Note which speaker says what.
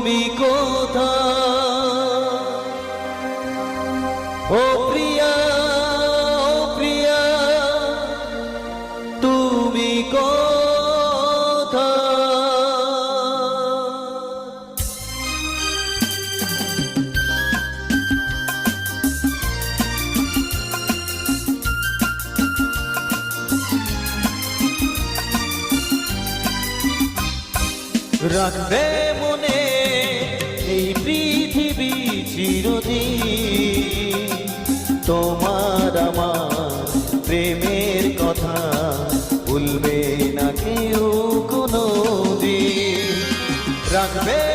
Speaker 1: তুমি কোথায় ও প্রিয়া, ও প্রিয়া তুমি কোথায়? রাখবে মনে এই পৃথিবী চিরদিন, তোমার আমার প্রেমের কথা ভুলবে না কেউ কোনোদিন। রাখবে